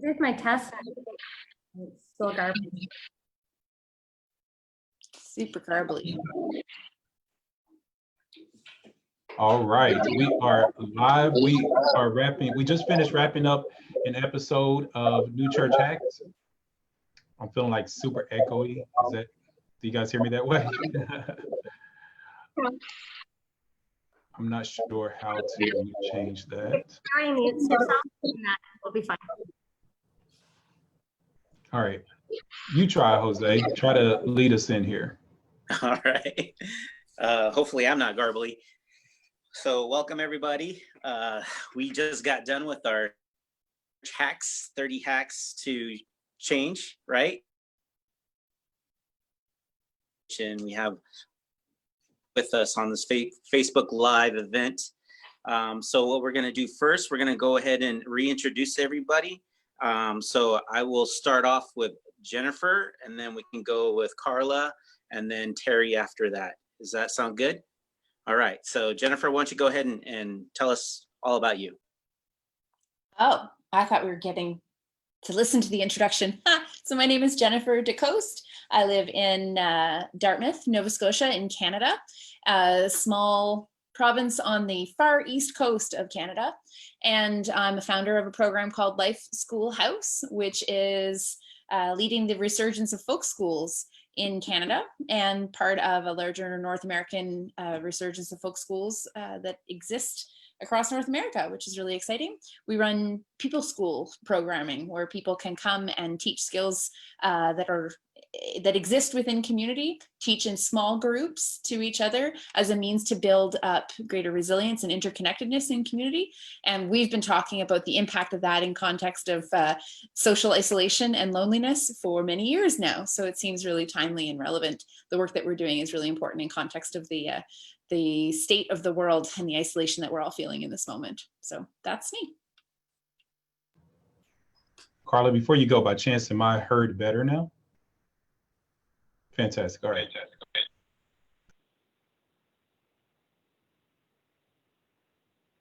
This is my test. It's still garbage. Super garbly. All right, we are live. We just finished wrapping up an episode of New Church Hacks. I'm feeling like super echoey. Do you guys hear me that way? I'm not sure how to change that. Try mute yourself and that will be fine. All right, you try, Jose. Try to lead us in here. All right. Hopefully I'm not garbly. So welcome everybody. We just got done with our hacks, 30 hacks to change, right? And we have with us on this Facebook Live event. So what we're gonna do first, we're gonna go ahead and reintroduce everybody. So I will start off with Jennifer, and then we can go with Carla, and then Terry after that. Does that sound good? All right, so Jennifer, why don't you go ahead and tell us all about you? Oh, I thought we were getting to listen to the introduction. So my name is Jennifer DeCoste. I live in Dartmouth, Nova Scotia in Canada, a small province on the far east coast of Canada. And I'm a founder of a program called Life School House, which is leading the resurgence of folk schools in Canada and part of a larger North American resurgence of folk schools that exist across North America, which is really exciting. We run people school programming where people can come and teach skills that exist within community, teach in small groups to each other as a means to build up greater resilience and interconnectedness in community. And we've been talking about the impact of that in context of social isolation and loneliness for many years now. So it seems really timely and relevant. The work that we're doing is really important in context of the state of the world and the isolation that we're all feeling in this moment. So that's me. Carla, before you go, by chance, am I heard better now? Fantastic. All right.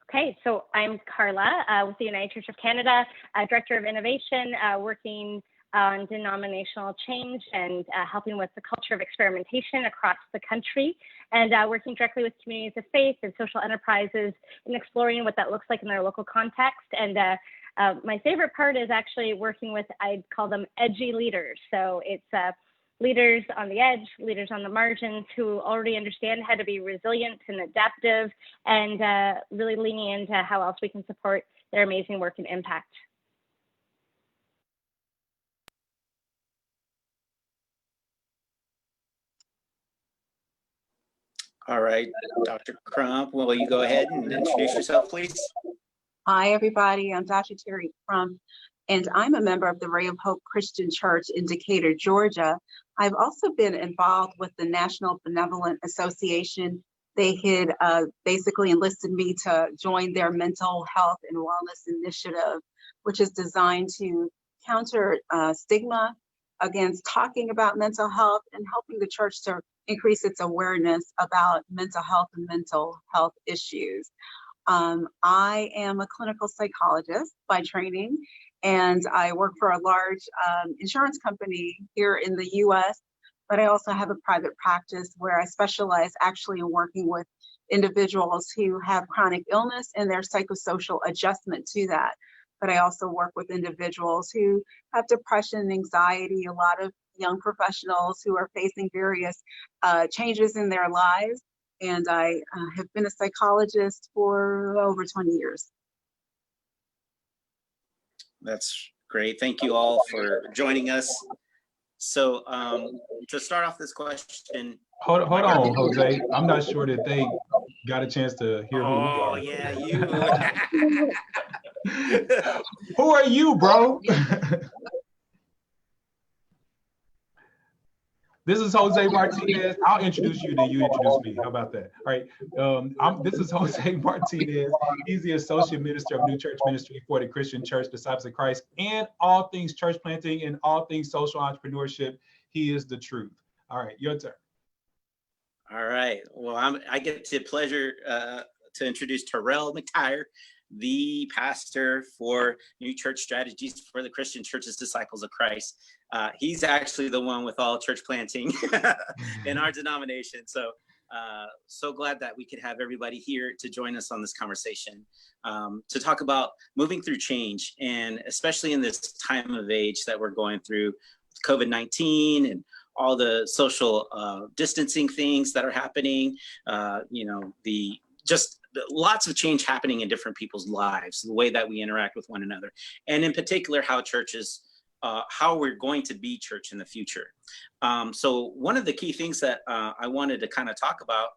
Okay, so I'm Carla with the United Church of Canada, Director of Innovation, working on denominational change and helping with the culture of experimentation across the country, and working directly with communities of faith and social enterprises and exploring what that looks like in their local context. And my favorite part is actually working with, I'd call them edgy leaders. So it's leaders on the edge, leaders on the margins who already understand how to be resilient and adaptive, and really leaning into how else we can support their amazing work and impact. All right, Dr. Crump, will you go ahead and introduce yourself, please? Hi, everybody. I'm Dr. Terry Crump, and I'm a member of the Ray of Hope Christian Church in Decatur, Georgia. I've also been involved with the National Benevolent Association. They had basically enlisted me to join their mental health and wellness initiative, which is designed to counter stigma against talking about mental health and helping the church to increase its awareness about mental health and mental health issues. I am a clinical psychologist by training, and I work for a large insurance company here in the US, but I also have a private practice where I specialize actually in working with individuals who have chronic illness and their psychosocial adjustment to that. But I also work with individuals who have depression, anxiety, a lot of young professionals who are facing various changes in their lives. And I have been a psychologist for over 20 years. That's great. Thank you all for joining us. So to start off this question. Hold on, Jose. I'm not sure that they got a chance to hear who we are. Oh, yeah, you. Who are you, bro? This is Jose Martinez. I'll introduce you, then you introduce me. How about that? All right. This is Jose Martinez. He's the Associate Minister of New Church Ministry for the Christian Church Disciples of Christ, and all things church planting and all things social entrepreneurship. He is the truth. All right, your turn. All right. Well, I get the pleasure to introduce Terrell McTire. the pastor for New Church Strategies for the Christian Churches Disciples of Christ. He's actually the one with all church planting in our denomination. So so glad that we could have everybody here to join us on this conversation to talk about moving through change, and especially in this time of age that we're going through COVID-19 and all the social distancing things that are happening, just lots of change happening in different people's lives, the way that we interact with one another, and in particular how churches, how we're going to be church in the future. So one of the key things that I wanted to kind of talk about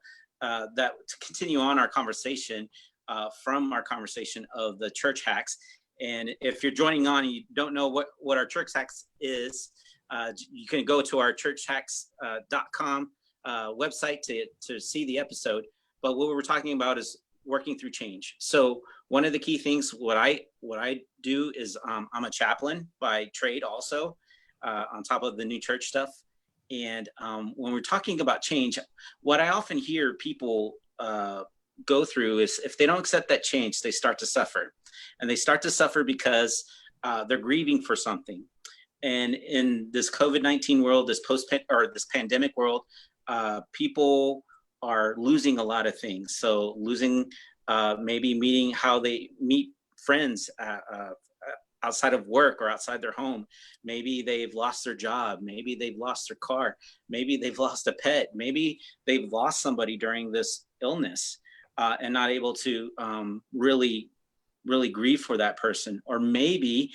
that to continue on our conversation from our conversation of the church hacks. And if you're joining on and you don't know what our church hacks is, you can go to our churchhacks.com website to see the episode. But what we're talking about is working through change. So one of the key things, what I do is I'm a chaplain by trade also, on top of the new church stuff. And when we're talking about change, what I often hear people go through is if they don't accept that change, they start to suffer. And they start to suffer because they're grieving for something. And in this COVID-19 world, this pandemic world, people are losing a lot of things. So losing maybe meeting how they meet friends outside of work or outside their home. Maybe they've lost their job. Maybe they've lost their car. Maybe they've lost a pet. Maybe they've lost somebody during this illness and not able to really grieve for that person. Or maybe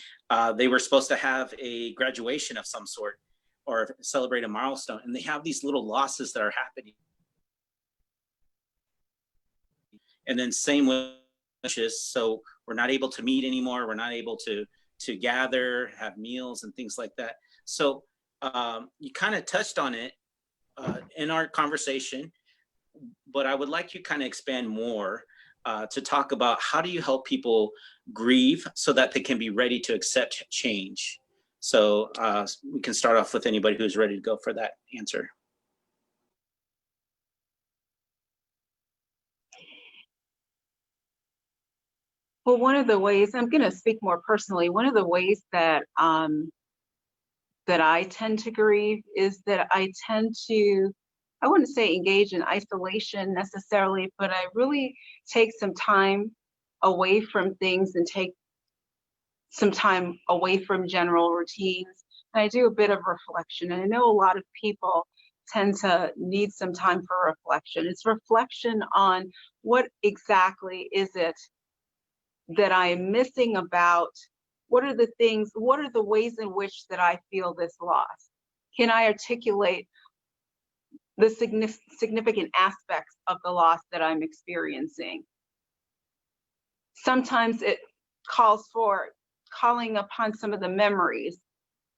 they were supposed to have a graduation of some sort or celebrate a milestone, and they have these little losses that are happening. And then same with wishes. So we're not able to meet anymore. We're not able to gather, have meals and things like that. So you kind of touched on it in our conversation, but I would like you kind of expand more to talk about how do you help people grieve so that they can be ready to accept change. So we can start off with anybody who's ready to go for that answer. Well, one of the ways, I'm going to speak more personally, one of the ways that that I tend to grieve is that I tend to, I wouldn't say engage in isolation necessarily, but I really take some time away from things and take some time away from general routines. And I do a bit of reflection. And I know a lot of people tend to need some time for reflection. It's reflection on what exactly is it that I am missing about, what are the things, what are the ways in which that I feel this loss? Can I articulate the significant aspects of the loss that I'm experiencing? Sometimes it calls for calling upon some of the memories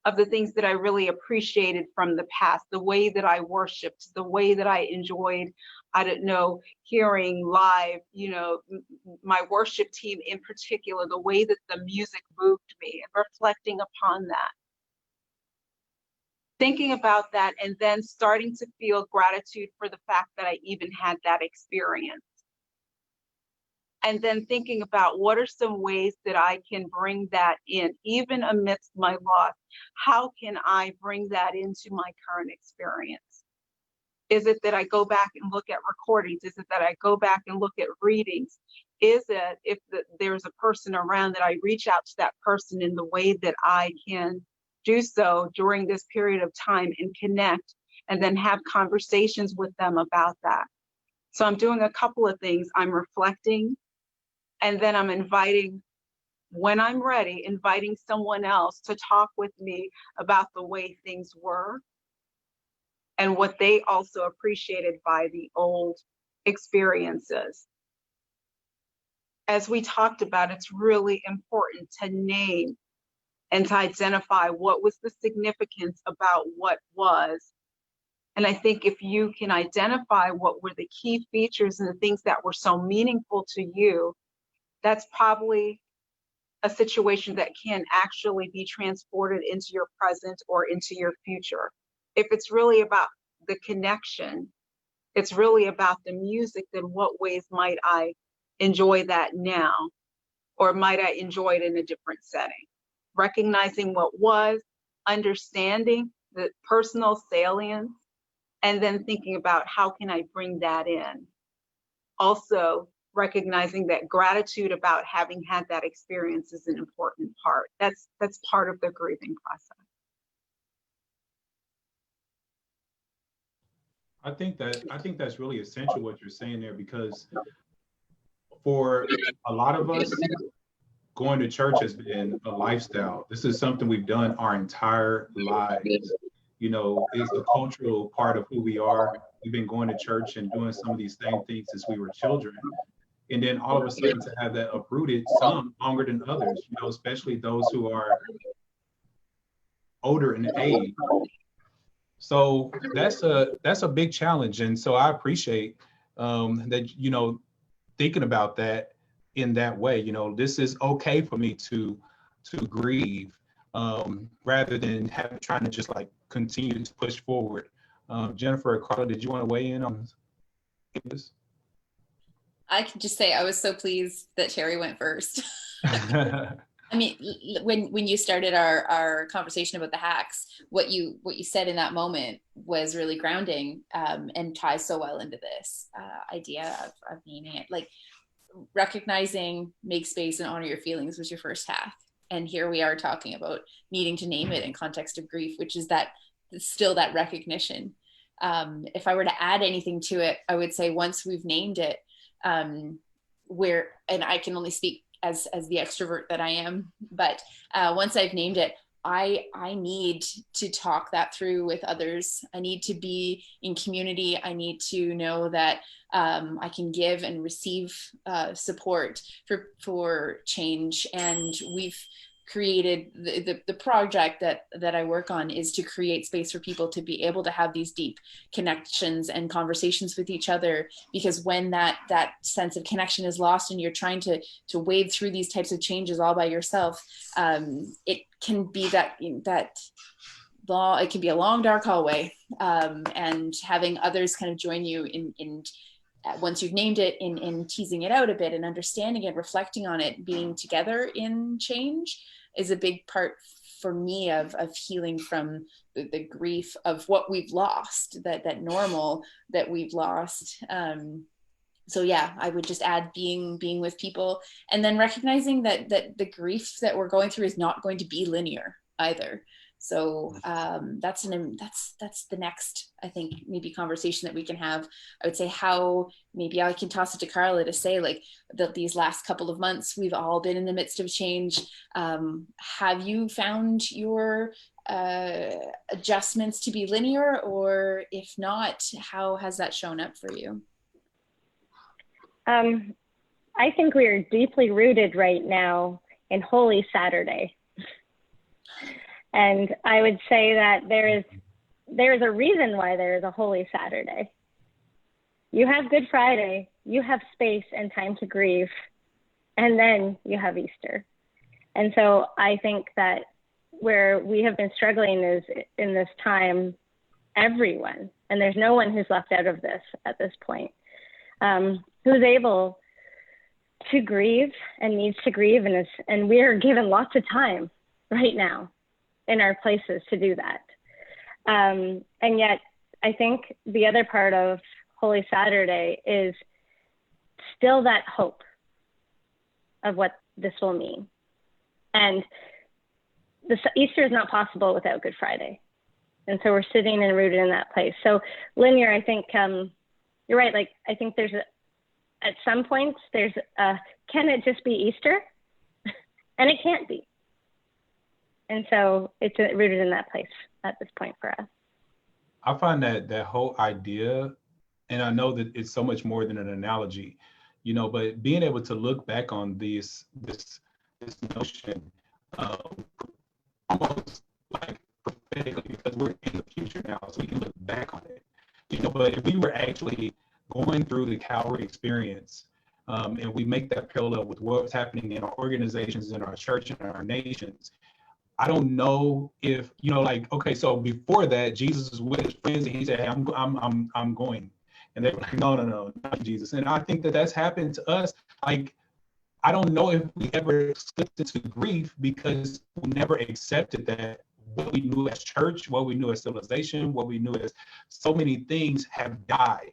of the things that I really appreciated from the past, the way that I worshiped, the way that I enjoyed, I don't know, hearing live, my worship team in particular, the way that the music moved me, and reflecting upon that. Thinking about that and then starting to feel gratitude for the fact that I even had that experience. And then thinking about what are some ways that I can bring that in, even amidst my loss. How can I bring that into my current experience? Is it that I go back and look at recordings? Is it that I go back and look at readings? Is it if there's a person around that I reach out to that person in the way that I can do so during this period of time and connect and then have conversations with them about that? So I'm doing a couple of things. I'm reflecting, and then I'm inviting, when I'm ready, inviting someone else to talk with me about the way things were and what they also appreciated by the old experiences. As we talked about, it's really important to name and to identify what was the significance about what was. And I think if you can identify what were the key features and the things that were so meaningful to you, that's probably a situation that can actually be transported into your present or into your future. If it's really about the connection, it's really about the music, then what ways might I enjoy that now? or might I enjoy it in a different setting? Recognizing what was, understanding the personal salience, and then thinking about how can I bring that in. Also, recognizing that gratitude about having had that experience is an important part. That's part of the grieving process. I think that's really essential what you're saying there, because for a lot of us, going to church has been a lifestyle. This is something we've done our entire lives. You know, it's a cultural part of who we are. We've been going to church and doing some of these same things since we were children. And then all of a sudden to have that uprooted, some longer than others, you know, especially those who are older in age. So that's a big challenge. And so I appreciate that, you know, thinking about that in that way. You know, this is okay for me to grieve, rather than trying to just like continue to push forward. Jennifer or Carla, did you want to weigh in on this? I can just say I was so pleased that Terry went first. I mean, when you started our conversation about the hacks, what you said in that moment was really grounding, and ties so well into this idea of naming it. Like, recognizing, make space, and honor your feelings was your first hack. And here we are talking about needing to name it in context of grief, which is still that recognition. If I were to add anything to it, I would say once we've named it, and I can only speak as the extrovert that I am, but once I've named it, I need to talk that through with others. I need to be in community. I need to know that I can give and receive support for change. And we've created the project that I work on is to create space for people to be able to have these deep connections and conversations with each other, because when that sense of connection is lost and you're trying to wade through these types of changes all by yourself, it can be it can be a long dark hallway, and having others kind of join you in once you've named it, in teasing it out a bit and understanding it, reflecting on it, being together in change is a big part for me of healing from the grief of what we've lost, that normal that we've lost. So yeah, I would just add being with people, and then recognizing that the grief that we're going through is not going to be linear either. So that's the next, I think, maybe conversation that we can have. I would say how maybe I can toss it to Carla to say, like, that these last couple of months, we've all been in the midst of change. Have you found your adjustments to be linear, or if not, how has that shown up for you? I think we are deeply rooted right now in Holy Saturday. And I would say that there is a reason why there is a Holy Saturday. You have Good Friday, you have space and time to grieve, and then you have Easter. And so I think that where we have been struggling is in this time, everyone, and there's no one who's left out of this at this point, who's able to grieve and needs to grieve, and we are given lots of time right now in our places to do that. And yet, I think the other part of Holy Saturday is still that hope of what this will mean. And Easter is not possible without Good Friday. And so we're sitting and rooted in that place. So linear, I think, you're right. Like, I think at some points, can it just be Easter? And it can't be. And so it's rooted in that place at this point for us. I find that whole idea, and I know that it's so much more than an analogy, you know, but being able to look back on this notion, almost like prophetically, because we're in the future now, so we can look back on it, you know. But if we were actually going through the Calvary experience, and we make that parallel with what's happening in our organizations, in our church, and our nations, I don't know if, you know, like, okay, so before that, Jesus was with his friends and he said, hey, I'm going. And they were like, no, not Jesus. And I think that that's happened to us. Like, I don't know if we ever slipped into grief because we never accepted that what we knew as church, what we knew as civilization, what we knew as so many things have died.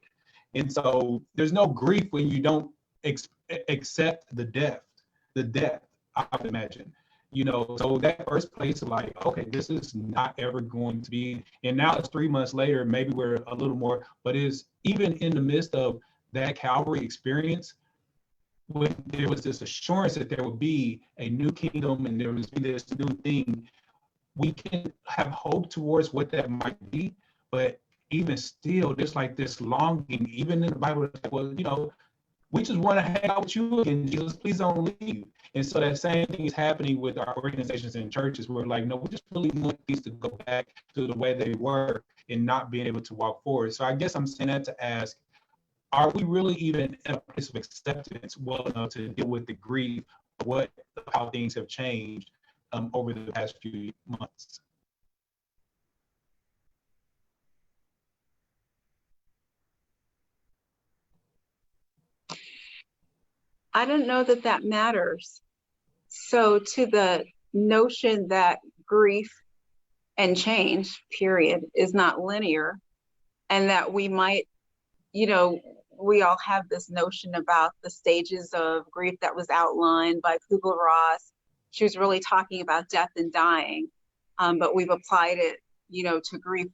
And so there's no grief when you don't accept the death, I would imagine. You know, so that first place of like, okay, this is not ever going to be, and now it's 3 months later, maybe we're a little more, but is even in the midst of that Calvary experience, when there was this assurance that there would be a new kingdom and there was this new thing, we can have hope towards what that might be. But even still, there's like this longing, even in the Bible, it's like, well, you know, we just want to hang out with you again, Jesus, please don't leave. And so that same thing is happening with our organizations and churches. We're like, no, we just really want these to go back to the way they were and not being able to walk forward. So I guess I'm saying that to ask, are we really even in a place of acceptance well enough to deal with the grief of how things have changed over the past few months? I don't know that that matters. So to the notion that grief and change, period, is not linear, and that we might, you know, we all have this notion about the stages of grief that was outlined by Kubler-Ross. She was really talking about death and dying, but we've applied it, you know, to grief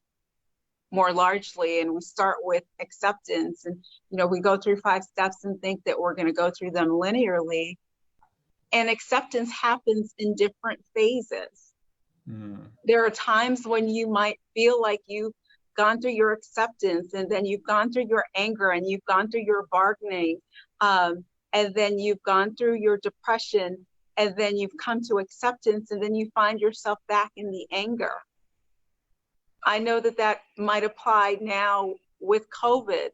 more largely. And we start with acceptance, and, you know, we go through 5 steps and think that we're going to go through them linearly. And acceptance happens in different phases. There are times when you might feel like you've gone through your acceptance, and then you've gone through your anger, and you've gone through your bargaining, and then you've gone through your depression, and then you've come to acceptance, and then you find yourself back in the anger. I know that that might apply now with COVID.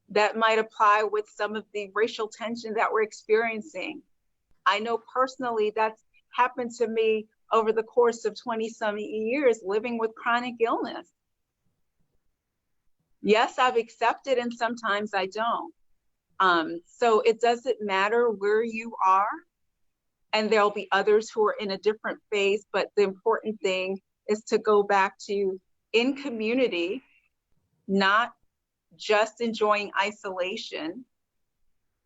That might apply with some of the racial tension that we're experiencing. I know personally that's happened to me over the course of 20-some years living with chronic illness. Yes, I've accepted, and sometimes I don't. So it doesn't matter where you are, and there'll be others who are in a different phase, but the important thing is to go back to in community, not just enjoying isolation,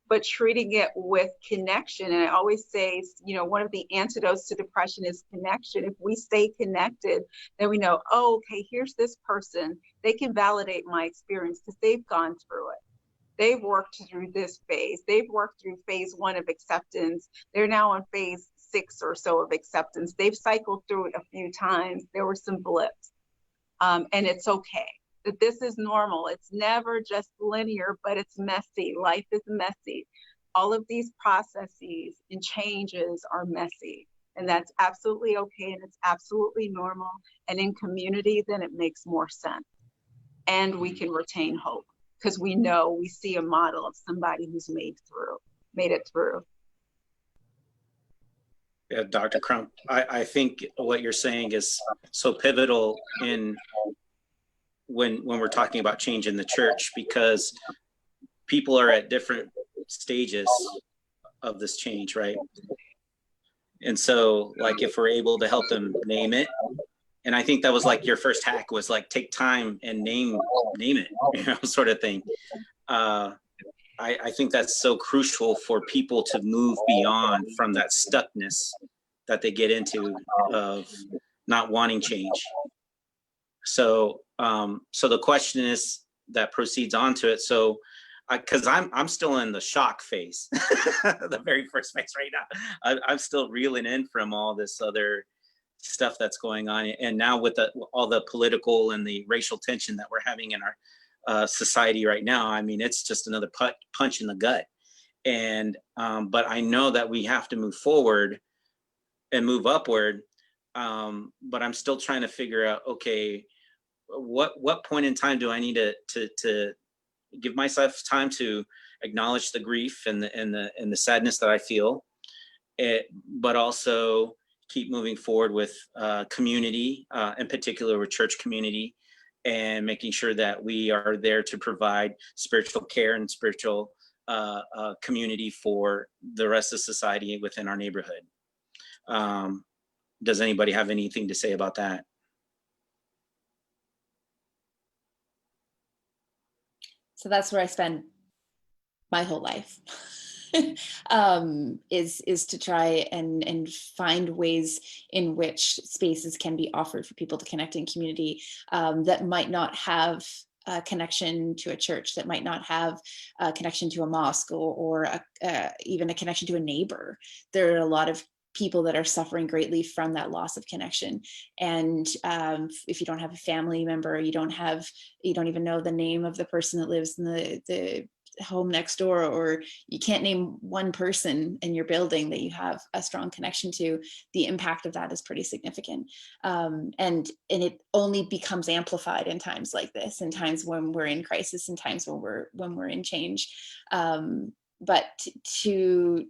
but treating it with connection. And I always say, you know, one of the antidotes to depression is connection. If we stay connected, then we know, oh, okay, here's this person. They can validate my experience because they've gone through it. They've worked through this phase. They've worked through phase 1 of acceptance. They're now on phase 6 or so of acceptance. They've cycled through it a few times. There were some blips, and it's okay. That this is normal. It's never just linear, but it's messy. Life is messy. All of these processes and changes are messy, and that's absolutely okay, and it's absolutely normal. And in community, then it makes more sense. And we can retain hope because we know we see a model of somebody who's made it through. Yeah, Dr. Crump, I think what you're saying is so pivotal in when we're talking about change in the church, because people are at different stages of this change, right? And so, like, if we're able to help them name it, and I think that was like your first hack was like take time and name it, you know, sort of thing. I think that's so crucial for people to move beyond from that stuckness that they get into of not wanting change. So the question is that proceeds onto it. So, because I'm still in the shock phase, the very first phase right now. I'm still reeling in from all this other stuff that's going on, and now with all the political and the racial tension that we're having in our society right now, I mean, it's just another punch in the gut. And but I know that we have to move forward and move upward. But I'm still trying to figure out, okay, what point in time do I need to give myself time to acknowledge the grief and the sadness that I feel, but also keep moving forward with community, in particular with church community, and making sure that we are there to provide spiritual care and spiritual community for the rest of society within our neighborhood. Does anybody have anything to say about that? So that's where I spend my whole life. Is to try and find ways in which spaces can be offered for people to connect in community, that might not have a connection to a church, that might not have a connection to a mosque, or even a connection to a neighbor. There are a lot of people that are suffering greatly from that loss of connection. And if you don't have a family member, you don't even know the name of the person that lives in the home next door, or you can't name one person in your building that you have a strong connection to, the impact of that is pretty significant. And it only becomes amplified in times like this, in times when we're in crisis, in times when we're in change. But to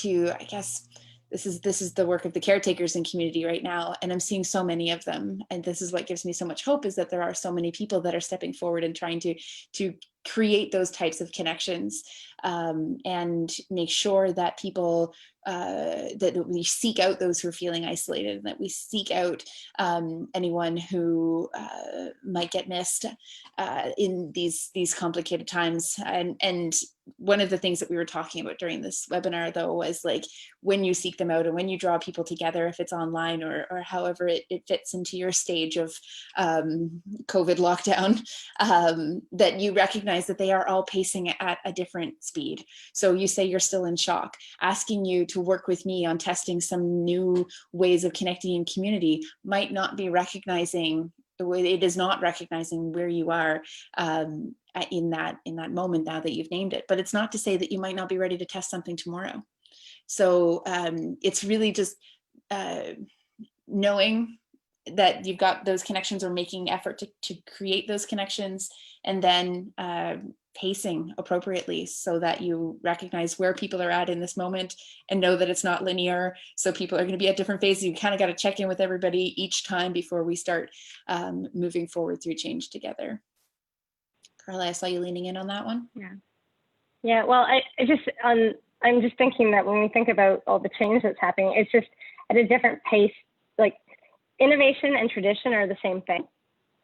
I guess this is the work of the caretakers in community right now, and I'm seeing so many of them, and this is what gives me so much hope, is that there are so many people that are stepping forward and trying to create those types of connections, and make sure that people that we seek out those who are feeling isolated, and that we seek out anyone who might get missed in these complicated times. And one of the things that we were talking about during this webinar, though, was like, when you seek them out and when you draw people together, if it's online or however it fits into your stage of COVID lockdown, that you recognize that they are all pacing at a different speed. So you say you're still in shock. Asking you to work with me on testing some new ways of connecting in community might not be recognizing the way it is not recognizing where you are in that moment now that you've named it. But it's not to say that you might not be ready to test something tomorrow. So it's really just knowing that you've got those connections, or making effort to create those connections, and then pacing appropriately so that you recognize where people are at in this moment and know that it's not linear. So people are going to be at different phases. You kind of got to check in with everybody each time before we start moving forward through change together. Carla, I saw you leaning in on that one. Yeah. Well, I'm just thinking that when we think about all the change that's happening, it's just at a different pace. Like, innovation and tradition are the same thing.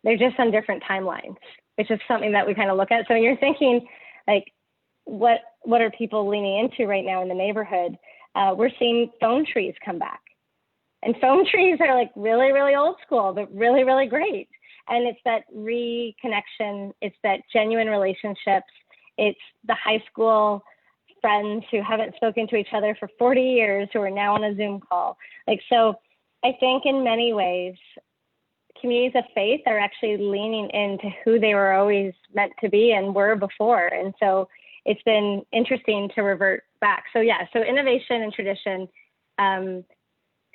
They're just on different timelines, which is something that we kind of look at. So when you're thinking, like, what are people leaning into right now in the neighborhood? We're seeing phone trees come back. And phone trees are like really, really old school, but really, really great. And it's that reconnection. It's that genuine relationships. It's the high school friends who haven't spoken to each other for 40 years who are now on a Zoom call. Like, so I think in many ways, communities of faith are actually leaning into who they were always meant to be and were before. And so it's been interesting to revert back. So yeah, so innovation and tradition, and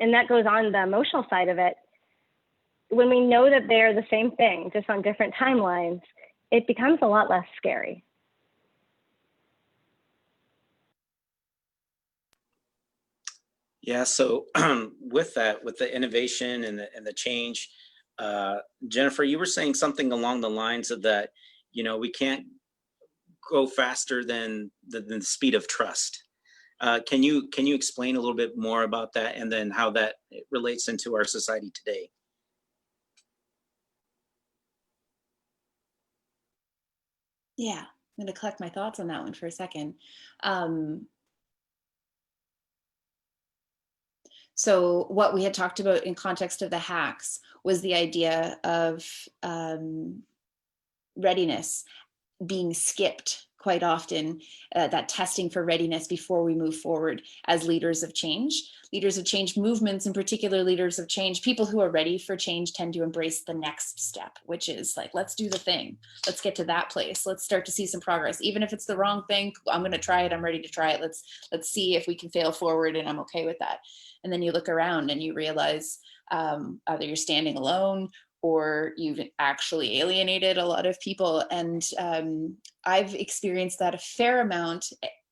that goes on the emotional side of it. When we know that they're the same thing, just on different timelines, it becomes a lot less scary. Yeah, so with that, with the innovation and the change, Jennifer, you were saying something along the lines of that, we can't go faster than the speed of trust. Can you explain a little bit more about that, and then how that relates into our society today? Yeah, I'm going to collect my thoughts on that one for a second. So what we had talked about in context of the hacks was the idea of readiness being skipped quite often, that testing for readiness before we move forward as leaders of change movements, in particular leaders of change, people who are ready for change tend to embrace the next step, which is like, let's do the thing. Let's get to that place. Let's start to see some progress. Even if it's the wrong thing, I'm going to try it. I'm ready to try it. Let's see if we can fail forward, and I'm okay with that. And then you look around and you realize either you're standing alone or you've actually alienated a lot of people. And I've experienced that a fair amount,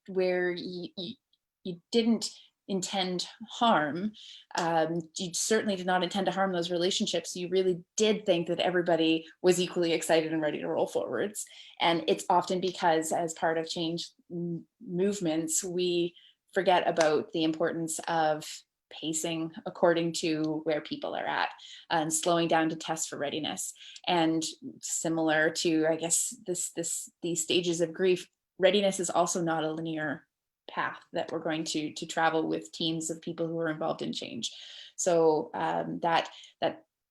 where you didn't intend harm. You certainly did not intend to harm those relationships. You really did think that everybody was equally excited and ready to roll forwards. And it's often because as part of change movements, we forget about the importance of pacing according to where people are at and slowing down to test for readiness. And similar to, I guess, these stages of grief, readiness is also not a linear path that we're going to travel with teams of people who are involved in change. So that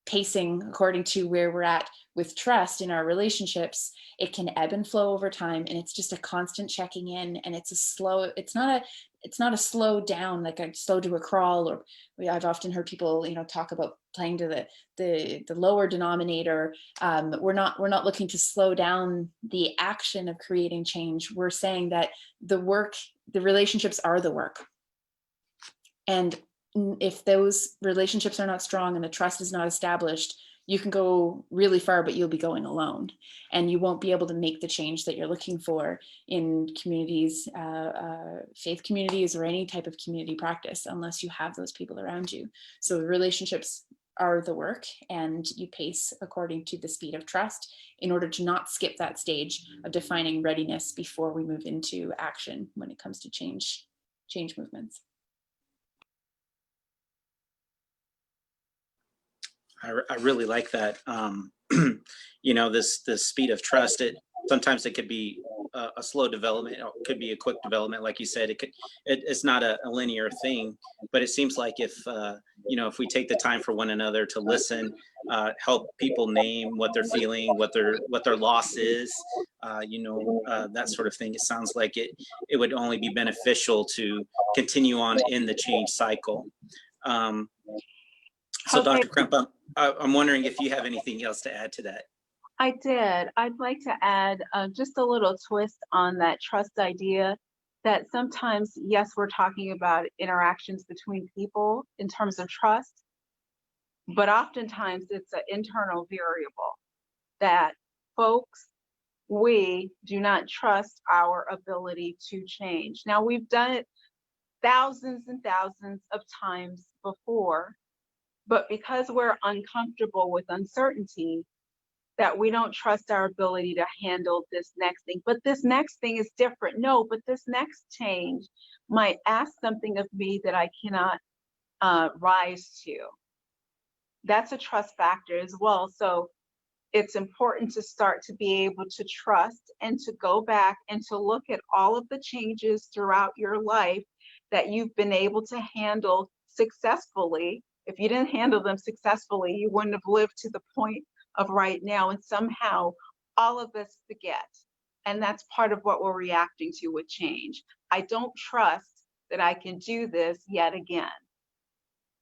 pacing according to where we're at with trust in our relationships, it can ebb and flow over time, and it's just a constant checking in, and it's not a slow down, like a slow to a crawl, or I've often heard people, talk about playing to the lower denominator. We're not looking to slow down the action of creating change. We're saying that the relationships are the work. And if those relationships are not strong and the trust is not established, you can go really far, but you'll be going alone, and you won't be able to make the change that you're looking for in communities, faith communities, or any type of community practice, unless you have those people around you. So the relationships are the work, and you pace according to the speed of trust in order to not skip that stage of defining readiness before we move into action when it comes to change movements. I really like that. This speed of trust. Sometimes it could be a slow development, or it could be a quick development, like you said. It's not a linear thing, but it seems like if we take the time for one another to listen, help people name what they're feeling, what their loss is, that sort of thing. It sounds like it would only be beneficial to continue on in the change cycle. So Okay. Dr. Kremp, I'm wondering if you have anything else to add to that. I did. I'd like to add just a little twist on that trust idea, that sometimes, yes, we're talking about interactions between people in terms of trust, but oftentimes it's an internal variable that folks, we do not trust our ability to change. Now, we've done it thousands and thousands of times before, but because we're uncomfortable with uncertainty, that we don't trust our ability to handle this next thing. But this next thing is different. No, but this next change might ask something of me that I cannot rise to. That's a trust factor as well. So it's important to start to be able to trust and to go back and to look at all of the changes throughout your life that you've been able to handle successfully. If you didn't handle them successfully, you wouldn't have lived to the point of right now. And somehow all of us forget. And that's part of what we're reacting to with change. I don't trust that I can do this yet again.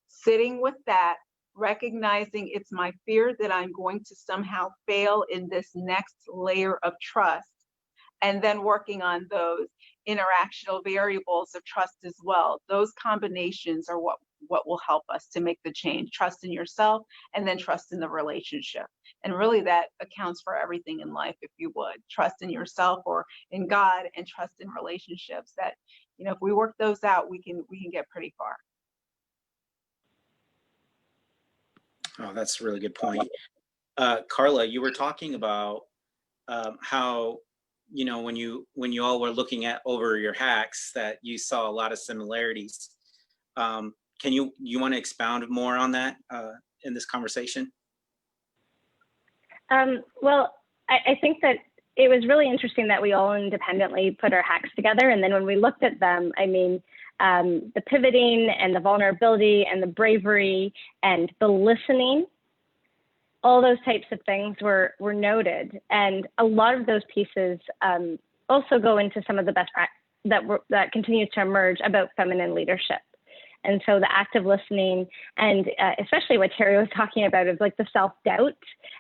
Sitting with that, recognizing it's my fear that I'm going to somehow fail in this next layer of trust, and then working on those interactional variables of trust as well. Those combinations are what will help us to make the change. Trust in yourself, and then trust in the relationship. And really that accounts for everything in life, if you would. Trust in yourself or in God, and trust in relationships. That, if we work those out, we can get pretty far. Oh, that's a really good point. Carla, you were talking about how, when you all were looking over your hacks, that you saw a lot of similarities. Can you want to expound more on that in this conversation? Well, I think that it was really interesting that we all independently put our hacks together. And then when we looked at them, the pivoting and the vulnerability and the bravery and the listening, all those types of things were noted. And a lot of those pieces also go into some of the best practice that continues to emerge about feminine leadership. And so the active listening, and especially what Terry was talking about, is like the self-doubt.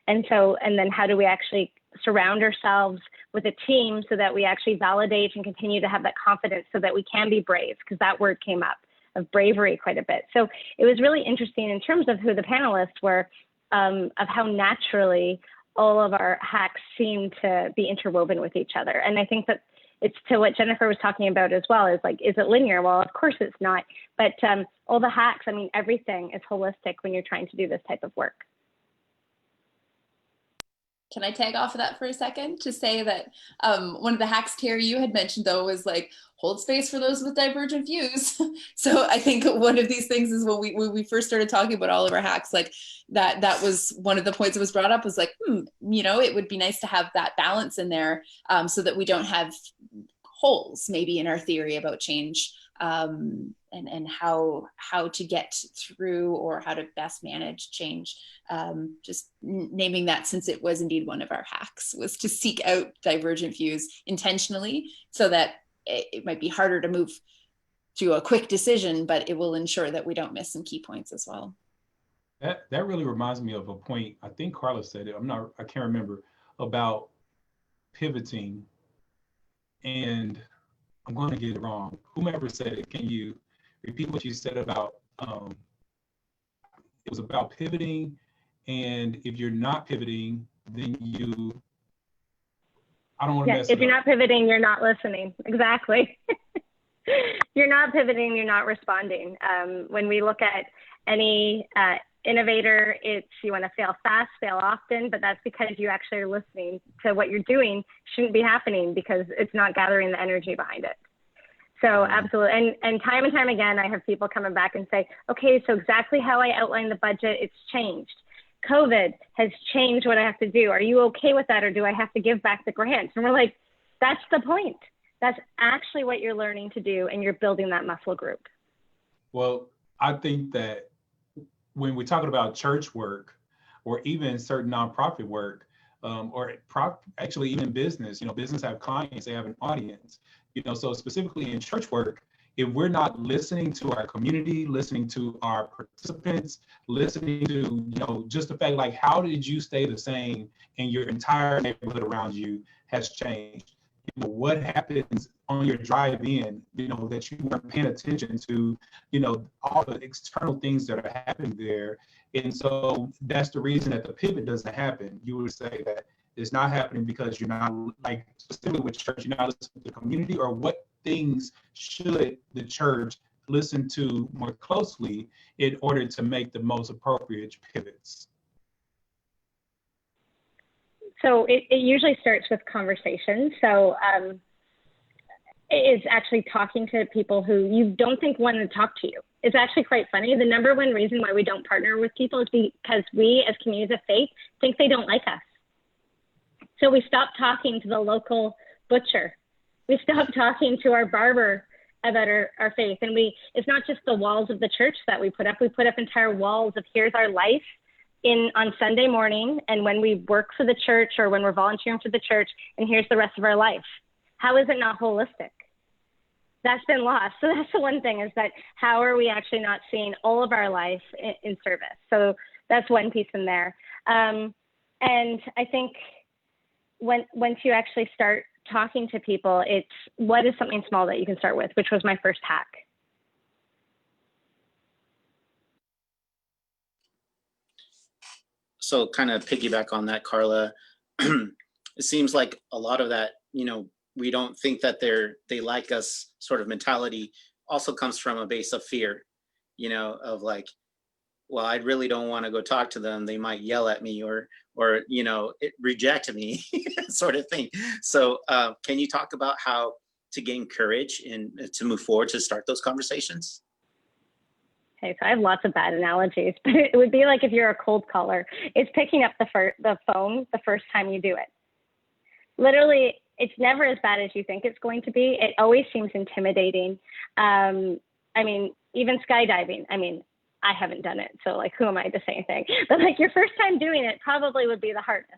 And then how do we actually surround ourselves with a team so that we actually validate and continue to have that confidence so that we can be brave, because that word came up, of bravery, quite a bit. So it was really interesting in terms of who the panelists were, of how naturally all of our hacks seem to be interwoven with each other. And I think that it's to what Jennifer was talking about as well, is like, is it linear? Well, of course it's not. But all the hacks, I mean, everything is holistic when you're trying to do this type of work. Can I tag off of that for a second to say that one of the hacks, Terry, you had mentioned though, was like hold space for those with divergent views. So I think one of these things is when we first started talking about all of our hacks, like that was one of the points that was brought up, was like, you know, it would be nice to have that balance in there so that we don't have holes maybe in our theory about change. And how to get through or how to best manage change. Just naming that, since it was indeed one of our hacks, was to seek out divergent views intentionally so that it might be harder to move to a quick decision, but it will ensure that we don't miss some key points as well. That really reminds me of a point, I think Carla said it, I can't remember, about pivoting, and I'm going to get it wrong. Whomever said it, can you repeat what you said about, it was about pivoting, and if you're not pivoting, then I don't want to mess it up. If you're not pivoting, you're not listening. Exactly. You're not pivoting, you're not responding. When we look at any innovator, it's you want to fail fast, fail often, but that's because you actually are listening to what you're doing shouldn't be happening because it's not gathering the energy behind it. So absolutely. And time again, I have people coming back and say, okay, so exactly how I outlined the budget, it's changed. COVID has changed what I have to do. Are you okay with that? Or do I have to give back the grants? And we're like, that's the point. That's actually what you're learning to do. And you're building that muscle group. Well, I think that when we're talking about church work or even certain nonprofit work, actually even business, business have clients, they have an audience, so specifically in church work, if we're not listening to our community, listening to our participants, listening to, just the fact, like, how did you stay the same and your entire neighborhood around you has changed? What happens on your drive in, that you weren't paying attention to, all the external things that are happening there. And so that's the reason that the pivot doesn't happen. You would say that it's not happening because you're not, like, specifically with church, you're not listening to the community, or what things should the church listen to more closely in order to make the most appropriate pivots? So it usually starts with conversation. So it's actually talking to people who you don't think want to talk to you. It's actually quite funny. The number one reason why we don't partner with people is because we, as communities of faith, think they don't like us. So we stop talking to the local butcher. We stop talking to our barber about our faith. And it's not just the walls of the church that we put up entire walls of here's our life on Sunday morning, and when we work for the church or when we're volunteering for the church, and here's the rest of our life. How is it not holistic? That's been lost. So that's the one thing, is that how are we actually not seeing all of our life in service? So that's one piece in there. And I think once you actually start talking to people, it's what is something small that you can start with, which was my first hack. So kind of piggyback on that, Carla, it seems like a lot of that, we don't think that they like us sort of mentality also comes from a base of fear, of like, well, I really don't want to go talk to them. They might yell at me or reject me sort of thing. So can you talk about how to gain courage and to move forward to start those conversations? Okay, so I have lots of bad analogies, but it would be like if you're a cold caller, it's picking up the phone the first time you do it. Literally, it's never as bad as you think it's going to be. It always seems intimidating. I mean, even skydiving, I haven't done it, so like, who am I to say anything? But like your first time doing it probably would be the hardest.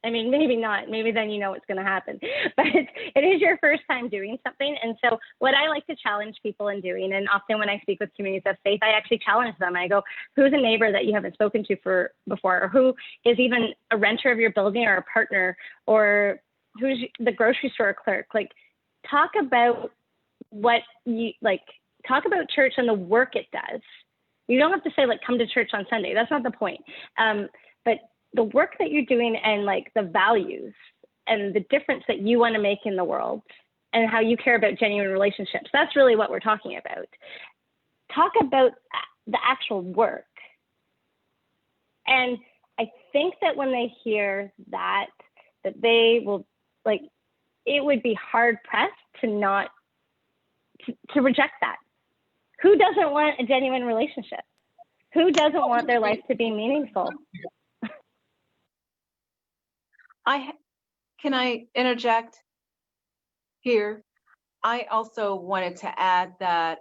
Maybe not. Maybe then what's going to happen. But it is your first time doing something. And so what I like to challenge people in doing, and often when I speak with communities of faith, I actually challenge them. I go, who's a neighbor that you haven't spoken to before? Or who is even a renter of your building or a partner? Or who's the grocery store clerk? Like, talk about talk about church and the work it does. You don't have to say, like, come to church on Sunday. That's not the point. But the work that you're doing and like the values and the difference that you want to make in the world, and how you care about genuine relationships. That's really what we're talking about. Talk about the actual work. And I think that when they hear that they will, like, it would be hard pressed to not, to reject that. Who doesn't want a genuine relationship? Who doesn't want their life to be meaningful? Can I interject here? I also wanted to add that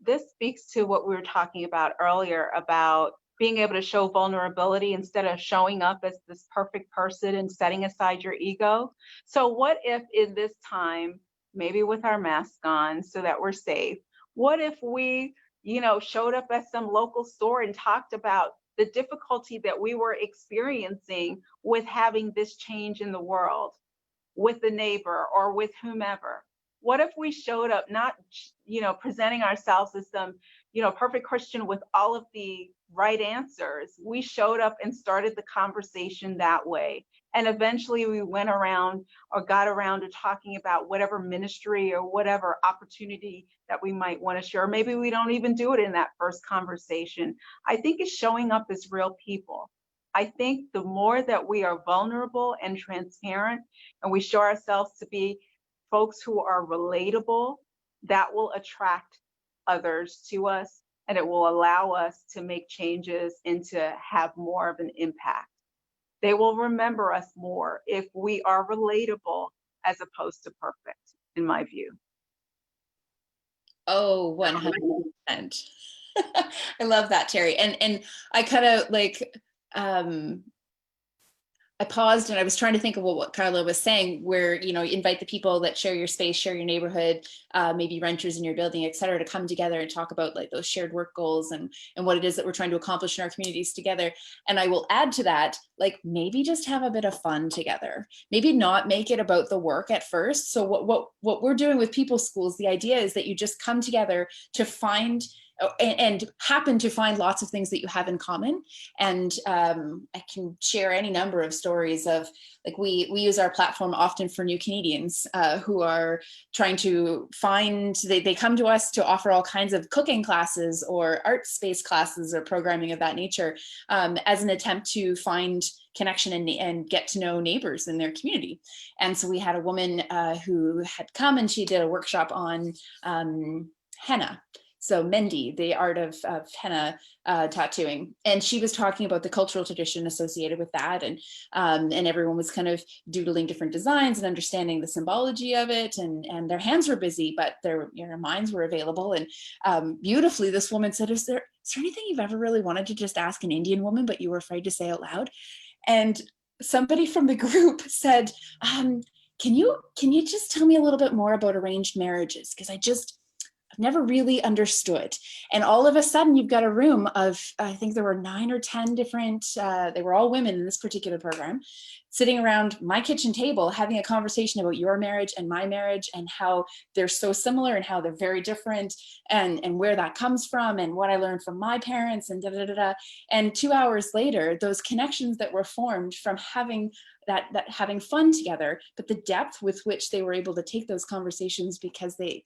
this speaks to what we were talking about earlier about being able to show vulnerability instead of showing up as this perfect person and setting aside your ego. So what if in this time, maybe with our mask on so that we're safe, what if we, showed up at some local store and talked about the difficulty that we were experiencing with having this change in the world with the neighbor or with whomever? What if we showed up not, presenting ourselves as some, perfect Christian with all of the right answers? We showed up and started the conversation that way. And eventually we went around or got around to talking about whatever ministry or whatever opportunity that we might want to share. Maybe we don't even do it in that first conversation. I think it's showing up as real people. I think the more that we are vulnerable and transparent and we show ourselves to be folks who are relatable, that will attract others to us, and it will allow us to make changes and to have more of an impact. They will remember us more if we are relatable as opposed to perfect, in my view. Oh, 100%. I love that, Terry. And I kind of I paused and I was trying to think of what Carla was saying, where, invite the people that share your space, share your neighborhood, maybe renters in your building, et cetera, to come together and talk about like those shared work goals and what it is that we're trying to accomplish in our communities together. And I will add to that, like, maybe just have a bit of fun together, maybe not make it about the work at first. So what we're doing with People Schools, the idea is that you just come together to find and happen to find lots of things that you have in common. And I can share any number of stories of, like, we use our platform often for new Canadians who are trying to find, they come to us to offer all kinds of cooking classes or art space classes or programming of that nature as an attempt to find connection and get to know neighbors in their community. And so we had a woman who had come and she did a workshop on henna. So Mendi, the art of henna tattooing, and she was talking about the cultural tradition associated with that, and everyone was kind of doodling different designs and understanding the symbology of it, and their hands were busy, but their minds were available. And beautifully, this woman said, "Is there anything you've ever really wanted to just ask an Indian woman, but you were afraid to say out loud?" And somebody from the group said, "Can you just tell me a little bit more about arranged marriages? Because I've never really understood." And all of a sudden you've got a room of, I think there were 9 or 10 different, they were all women in this particular program, sitting around my kitchen table, having a conversation about your marriage and my marriage and how they're so similar and how they're very different and where that comes from and what I learned from my parents and da da da da. And 2 hours later, those connections that were formed from having that having fun together, but the depth with which they were able to take those conversations because they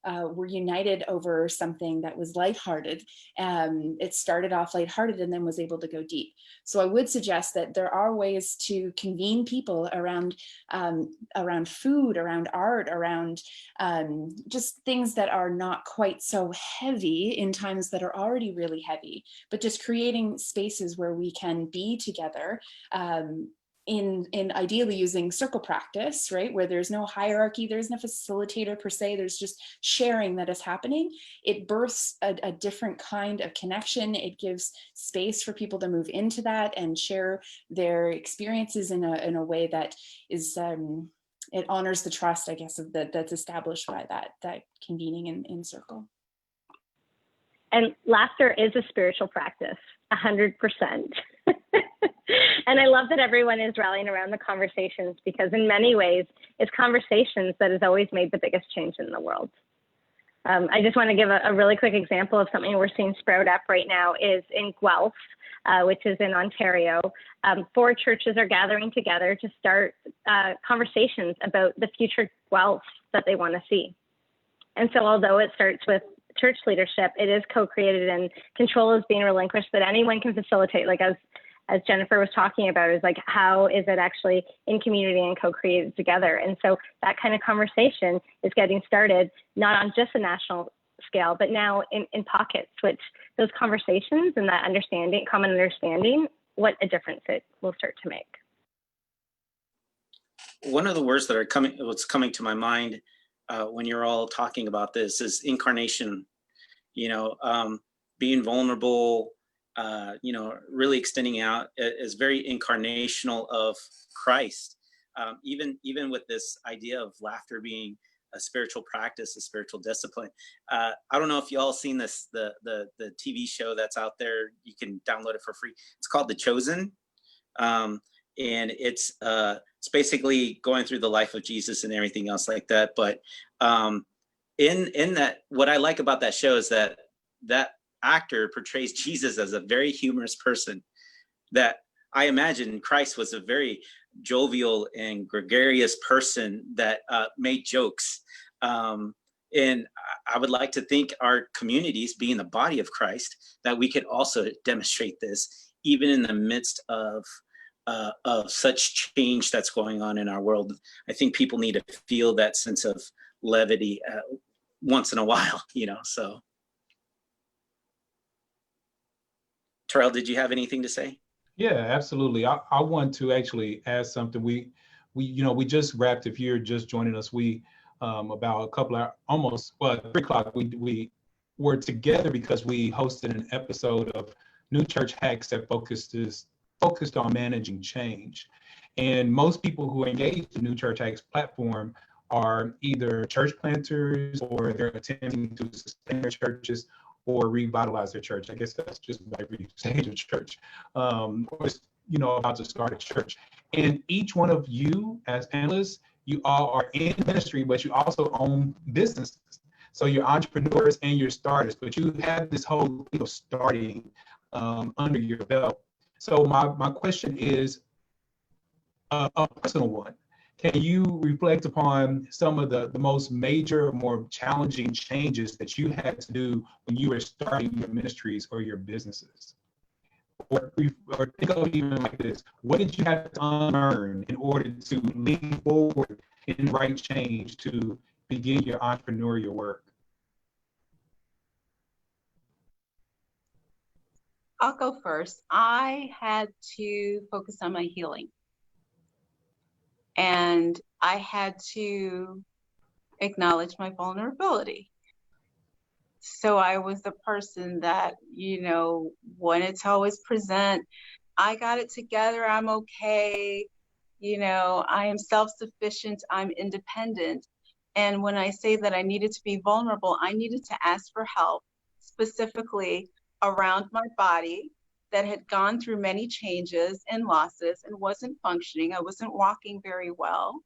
were united over something that was lighthearted. It started off lighthearted and then was able to go deep. So I would suggest that there are ways to convene people around food, around art, around just things that are not quite so heavy in times that are already really heavy, but just creating spaces where we can be together. In ideally using circle practice, right, where there's no hierarchy, there's no facilitator per se, there's just sharing that is happening. It births a different kind of connection. It gives space for people to move into that and share their experiences in a way that is, it honors the trust, I guess, that's established by that convening in circle. And laughter is a spiritual practice, 100%. And I love that everyone is rallying around the conversations, because in many ways, it's conversations that has always made the biggest change in the world. I just want to give a really quick example of something we're seeing sprout up right now is in Guelph, which is in Ontario. 4 churches are gathering together to start conversations about the future Guelph that they want to see. And so although it starts with church leadership, it is co-created and control is being relinquished that anyone can facilitate, like as Jennifer was talking about, is like, how is it actually in community and co-created together? And so that kind of conversation is getting started, not on just a national scale, but now in pockets, which those conversations and that understanding, common understanding, what a difference it will start to make. One of the words that are what's coming to my mind when you're all talking about this is incarnation, being vulnerable, really extending out is very incarnational of Christ. Even with this idea of laughter being a spiritual practice, a spiritual discipline. I don't know if you all seen this, the TV show that's out there. You can download it for free. It's called The Chosen. And it's basically going through the life of Jesus and everything else like that. But in that, what I like about that show is that actor portrays Jesus as a very humorous person, that I imagine Christ was a very jovial and gregarious person that made jokes. And I would like to think our communities, being the body of Christ, that we could also demonstrate this even in the midst of such change that's going on in our world. I think people need to feel that sense of levity once in a while, so. Terrell, did you have anything to say? Yeah, absolutely. I want to actually add something. We just wrapped, if you're just joining us, we about a couple hours, almost 3 o'clock, we were together because we hosted an episode of New Church Hacks that focused on managing change. And most people who engage the New Church Hacks platform are either church planters, or they're attempting to sustain their churches or revitalize their church. I guess that's just every stage of church, or about to start a church. And each one of you as panelists, you all are in ministry, but you also own businesses. So you're entrepreneurs and you're starters, but you have this whole starting under your belt. So my question is a personal one. Can you reflect upon some of the most major, more challenging changes that you had to do when you were starting your ministries or your businesses? Or think of it even like this: what did you have to unlearn in order to lean forward in right change to begin your entrepreneurial work? I'll go first. I had to focus on my healing. And I had to acknowledge my vulnerability. So I was the person that, wanted to always present, I got it together, I'm okay, I am self-sufficient, I'm independent. And when I say that I needed to be vulnerable, I needed to ask for help, specifically around my body that had gone through many changes and losses and wasn't functioning. I wasn't walking very well.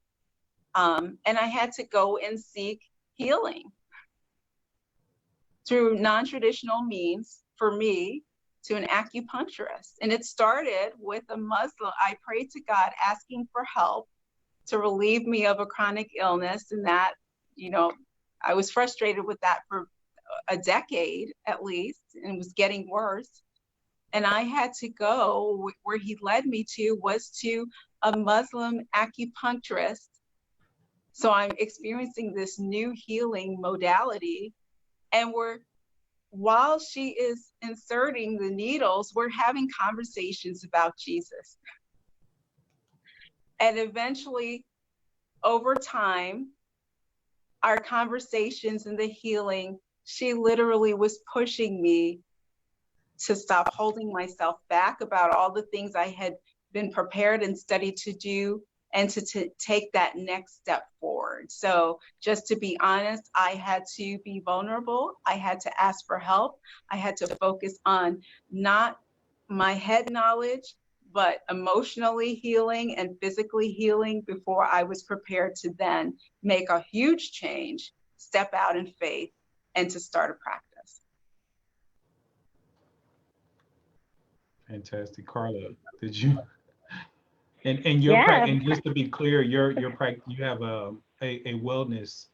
And I had to go and seek healing through non-traditional means, for me, to an acupuncturist. And it started with a Muslim. I prayed to God asking for help to relieve me of a chronic illness. And that, I was frustrated with that for a decade at least, and it was getting worse. And I had to go, where he led me to was to a Muslim acupuncturist. So I'm experiencing this new healing modality. And while she is inserting the needles, we're having conversations about Jesus. And eventually, over time, our conversations and the healing, she literally was pushing me to stop holding myself back about all the things I had been prepared and studied to do, and to take that next step forward. So just to be honest, I had to be vulnerable. I had to ask for help. I had to focus on not my head knowledge, but emotionally healing and physically healing before I was prepared to then make a huge change, step out in faith, and to start a practice. Fantastic. Carla, did you? And your Yeah. and just to be clear, your practice, you have a wellness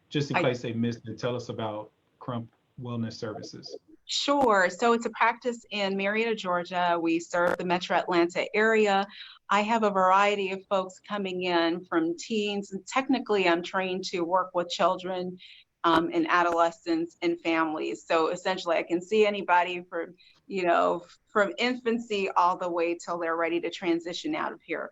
just in I- case they missed it, tell us about Crump Wellness Services. Sure. So it's a practice in Marietta, Georgia. We serve the Metro Atlanta area. I have a variety of folks coming in from teens, and technically I'm trained to work with children and adolescents and families. So essentially I can see anybody from, from infancy all the way till they're ready to transition out of here.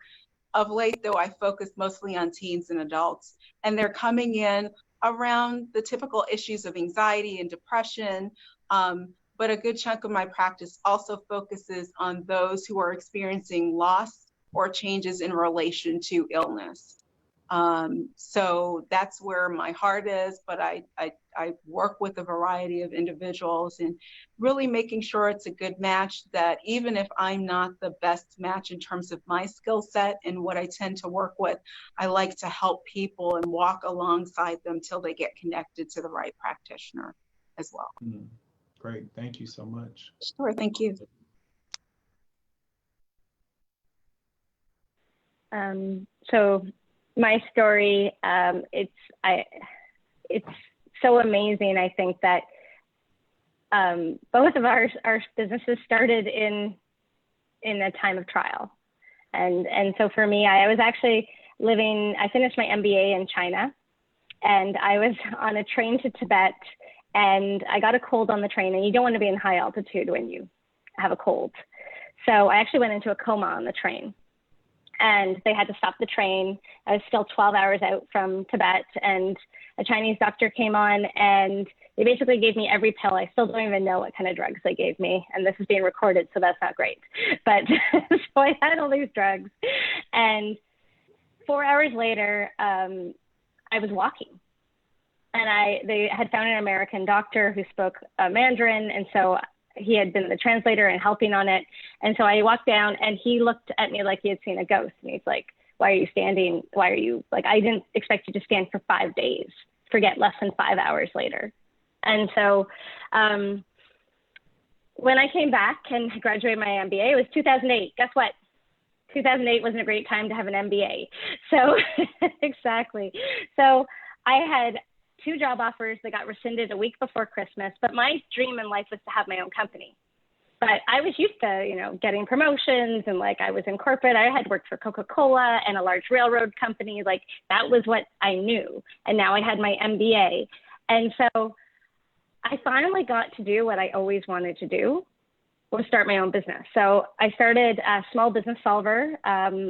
Of late, though, I focus mostly on teens and adults, and they're coming in around the typical issues of anxiety and depression. But a good chunk of my practice also focuses on those who are experiencing loss or changes in relation to illness. So that's where my heart is, but I work with a variety of individuals and really making sure it's a good match, that even if I'm not the best match in terms of my skill set and what I tend to work with, I like to help people and walk alongside them till they get connected to the right practitioner as well. Great, thank you so much. Sure, thank you. So my story, it's so amazing. I think that both of our businesses started in a time of trial, and so for me, I was actually I finished my MBA in China, and I was on a train to Tibet, and I got a cold on the train, and you don't want to be in high altitude when you have a cold. So I actually went into a coma on the train, and they had to stop the train. I was still 12 hours out from Tibet, and a Chinese doctor came on, and they basically gave me every pill. I still don't even know what kind of drugs they gave me, and this is being recorded, so that's not great. But so I had all these drugs, and 4 hours later, I was walking. And they had found an American doctor who spoke Mandarin, and so he had been the translator and helping on it. And so I walked down, and he looked at me like he had seen a ghost, and he's like, "Why are you standing? Why are you, like, I didn't expect you to stand for 5 days, forget less than 5 hours later." And so when I came back and graduated my MBA, it was 2008. Guess what? 2008 wasn't a great time to have an MBA. So exactly. So I had 2 job offers that got rescinded a week before Christmas, but my dream in life was to have my own company. But I was used to, getting promotions, and like I was in corporate. I had worked for Coca-Cola and a large railroad company. Like that was what I knew. And now I had my MBA. And so I finally got to do what I always wanted to do, was start my own business. So I started Small Business Solver,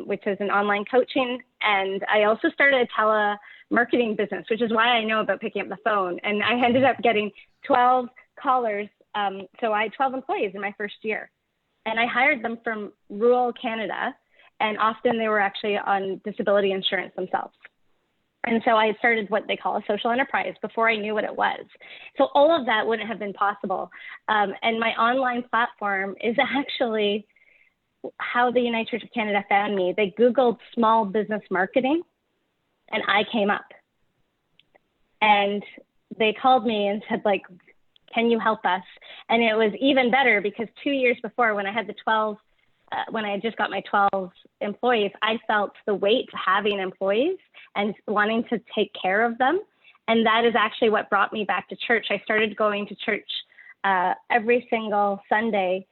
which is an online coaching. And I also started a telemarketing business, which is why I know about picking up the phone. And I ended up getting 12 callers. So I had 12 employees in my first year. And I hired them from rural Canada. And often they were actually on disability insurance themselves. And so I started what they call a social enterprise before I knew what it was. So all of that wouldn't have been possible. And my online platform is actually how the United Church of Canada found me. They Googled small business marketing, and I came up. And they called me and said, like, "Can you help us?" And it was even better because 2 years before, when I had when I had just got my 12 employees, I felt the weight to having employees and wanting to take care of them. And that is actually what brought me back to church. I started going to church every single Sunday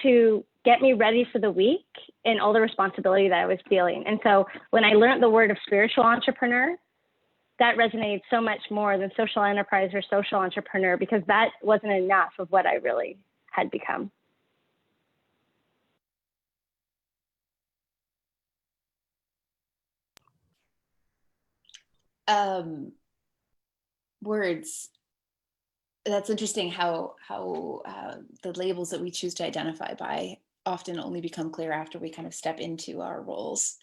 to get me ready for the week and all the responsibility that I was feeling. And so when I learned the word of spiritual entrepreneur, that resonated so much more than social enterprise or social entrepreneur, because that wasn't enough of what I really had become. Words. That's interesting how the labels that we choose to identify by often only become clear after we kind of step into our roles.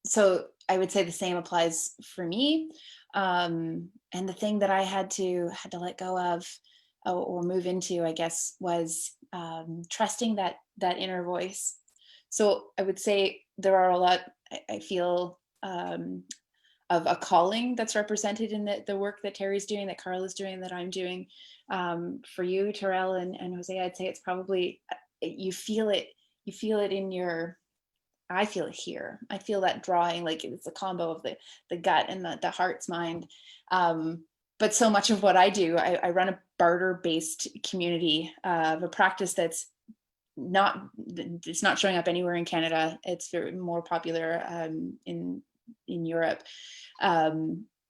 So I would say the same applies for me. And the thing that I had to let go of or move into, I guess, was trusting that inner voice. So I would say there are a lot, I feel, of a calling that's represented in the work that Terry's doing, that Carl is doing, that I'm doing. For you, Terrell and Jose, I'd say it's probably, you feel it in your I feel it here. I feel that drawing, like it's a combo of the gut and the heart's mind. But so much of what I do, I run a barter-based community of a practice that's it's not showing up anywhere in Canada. It's very more popular in Europe.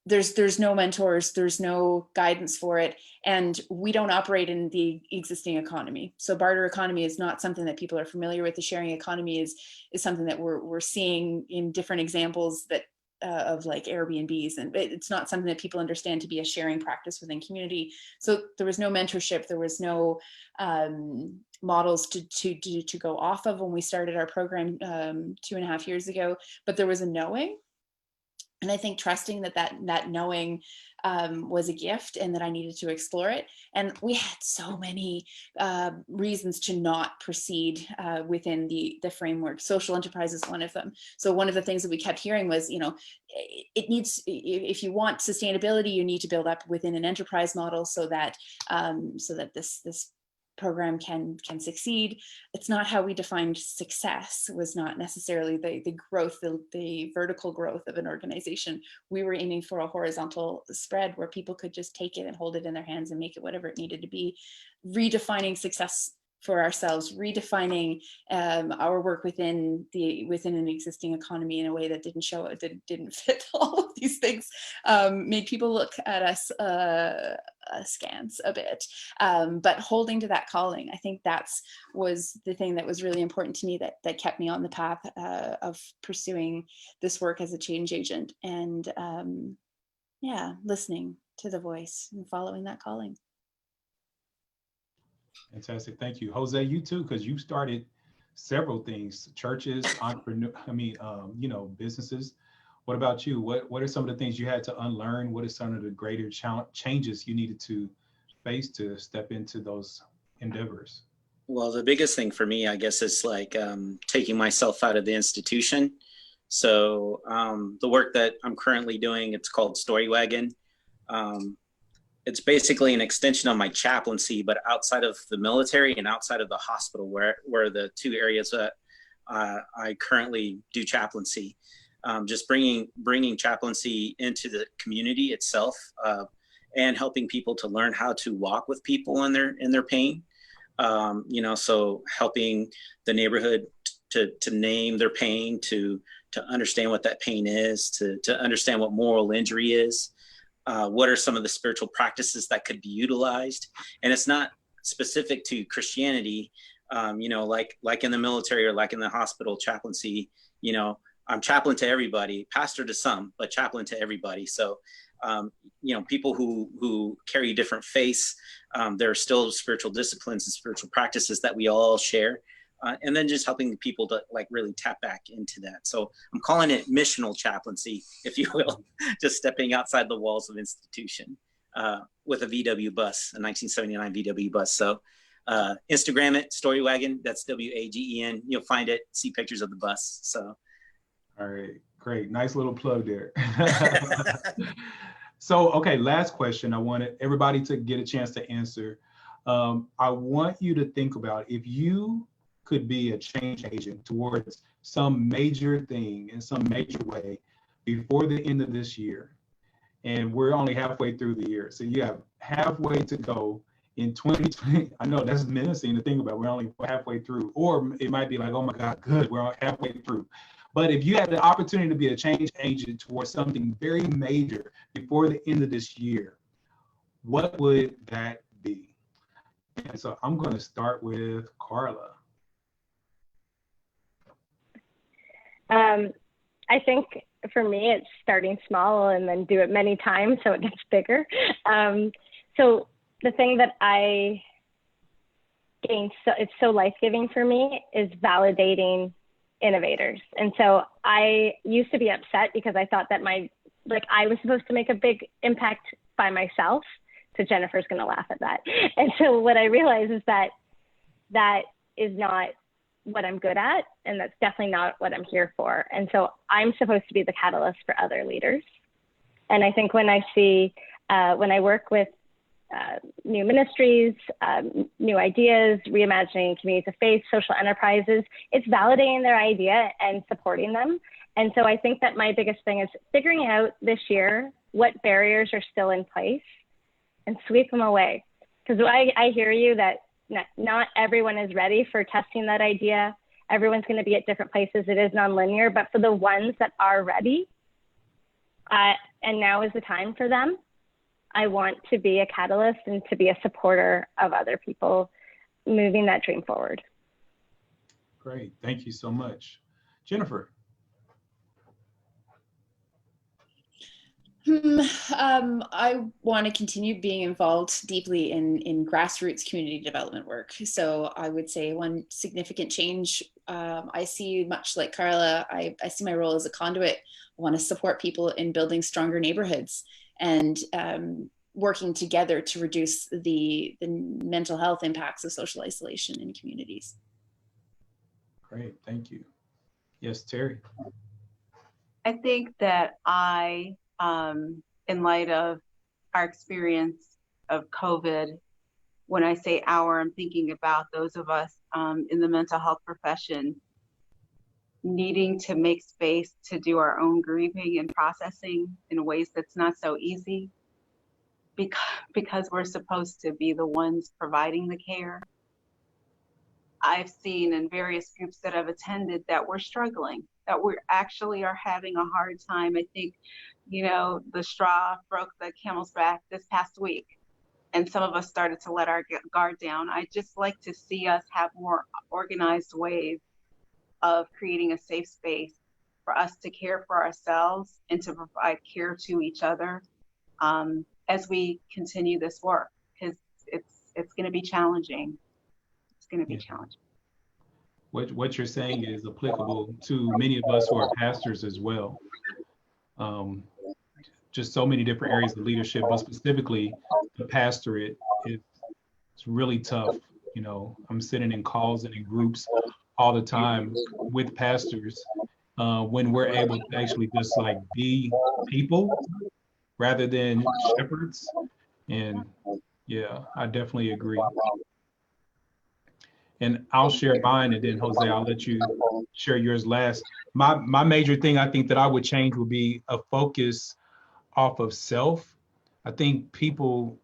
There's no mentors, there's no guidance for it, and we don't operate in the existing economy. So barter economy is not something that people are familiar with. The sharing economy is something that we're seeing in different examples that of like Airbnbs, and it's not something that people understand to be a sharing practice within community. So there was no mentorship, there was no models to go off of when we started our program 2.5 years ago, but there was a knowing. And I think trusting that knowing was a gift, and that I needed to explore it. And we had so many reasons to not proceed within the framework. Social enterprise is one of them. So one of the things that we kept hearing was, it needs, if you want sustainability, you need to build up within an enterprise model so that this program can succeed. It's not how we defined success. It was not necessarily the growth, the vertical growth of an organization. We were aiming for a horizontal spread where people could just take it and hold it in their hands and make it whatever it needed to be. Redefining success for ourselves, redefining our work within an existing economy in a way that didn't fit all of these things, made people look at us askance a bit. But holding to that calling, I think was the thing that was really important to me, that kept me on the path of pursuing this work as a change agent, and listening to the voice and following that calling. Fantastic, thank you. Jose, you too, because you started several things, churches, businesses. What about you? What are some of the things you had to unlearn? What are some of the greater changes you needed to face to step into those endeavors? Well, the biggest thing for me, I guess, is like taking myself out of the institution. So the work that I'm currently doing, it's called Story Wagon. It's basically an extension of my chaplaincy, but outside of the military and outside of the hospital, where the two areas that I currently do chaplaincy. Just bringing chaplaincy into the community itself, and helping people to learn how to walk with people in their pain. So helping the neighborhood to name their pain, to understand what that pain is, to understand what moral injury is. What are some of the spiritual practices that could be utilized? And it's not specific to Christianity, like in the military or like in the hospital chaplaincy. I'm chaplain to everybody, pastor to some, but chaplain to everybody. So, people who carry different faiths, there are still spiritual disciplines and spiritual practices that we all share. And then just helping people to really tap back into that. So I'm calling it missional chaplaincy, if you will, just stepping outside the walls of institution with a VW bus, a 1979 VW bus. So Instagram it, Story Wagon, that's WAGEN. You'll find it, see pictures of the bus. So. All right, great. Nice little plug there. So, okay, last question. I wanted everybody to get a chance to answer. I want you to think about, if you could be a change agent towards some major thing in some major way before the end of this year, and we're only halfway through the year. So you have halfway to go in 2020. I know that's menacing to think about. We're only halfway through, or it might be like, oh my God, good, we're halfway through. But if you had the opportunity to be a change agent towards something very major before the end of this year, what would that be? And so I'm going to start with Carla. I think for me, it's starting small and then do it many times so it gets bigger. So the thing that I gained, it's so life-giving for me, is validating innovators. And so I used to be upset because I thought that I was supposed to make a big impact by myself. So Jennifer's going to laugh at that. And so what I realized is that is not what I'm good at, and that's definitely not what I'm here for. And so I'm supposed to be the catalyst for other leaders. And I think when I see, when I work with new ministries, new ideas, reimagining communities of faith, social enterprises. It's validating their idea and supporting them. And so I think that my biggest thing is figuring out this year what barriers are still in place and sweep them away. Because I hear you that not everyone is ready for testing that idea. Everyone's going to be at different places. It is nonlinear, but for the ones that are ready, and now is the time for them, I want to be a catalyst and to be a supporter of other people moving that dream forward. Great, thank you so much. Jennifer. I want to continue being involved deeply in grassroots community development work. So I would say one significant change I see, much like Carla, I see my role as a conduit. I want to support people in building stronger neighborhoods and working together to reduce the mental health impacts of social isolation in communities. Great, thank you. Yes, Terry. I think that in light of our experience of COVID, when I say our, I'm thinking about those of us in the mental health profession needing to make space to do our own grieving and processing in ways that's not so easy because we're supposed to be the ones providing the care. I've seen in various groups that I've attended that we're struggling, that we actually are having a hard time. I think, the straw broke the camel's back this past week, and some of us started to let our guard down. I just like to see us have more organized ways of creating a safe space for us to care for ourselves and to provide care to each other as we continue this work, because it's going to be challenging. It's going to be challenging. What you're saying is applicable to many of us who are pastors as well. Just so many different areas of leadership, but specifically the pastorate, it's really tough. I'm sitting in calls and in groups all the time with pastors when we're able to actually just like be people rather than shepherds. And yeah, I definitely agree. And I'll share mine, and then Jose, I'll let you share yours last. My major thing I think that I would change would be a focus off of self. I think people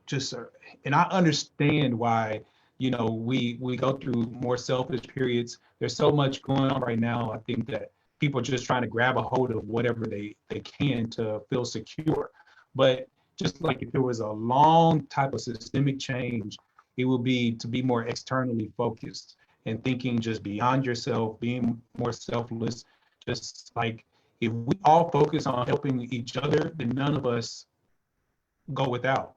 just are, and I understand why, we go through more selfish periods. There's so much going on right now. I think that people are just trying to grab a hold of whatever they can to feel secure. But just like if there was a long type of systemic change, it will be to be more externally focused and thinking just beyond yourself, being more selfless. Just like if we all focus on helping each other, then none of us go without,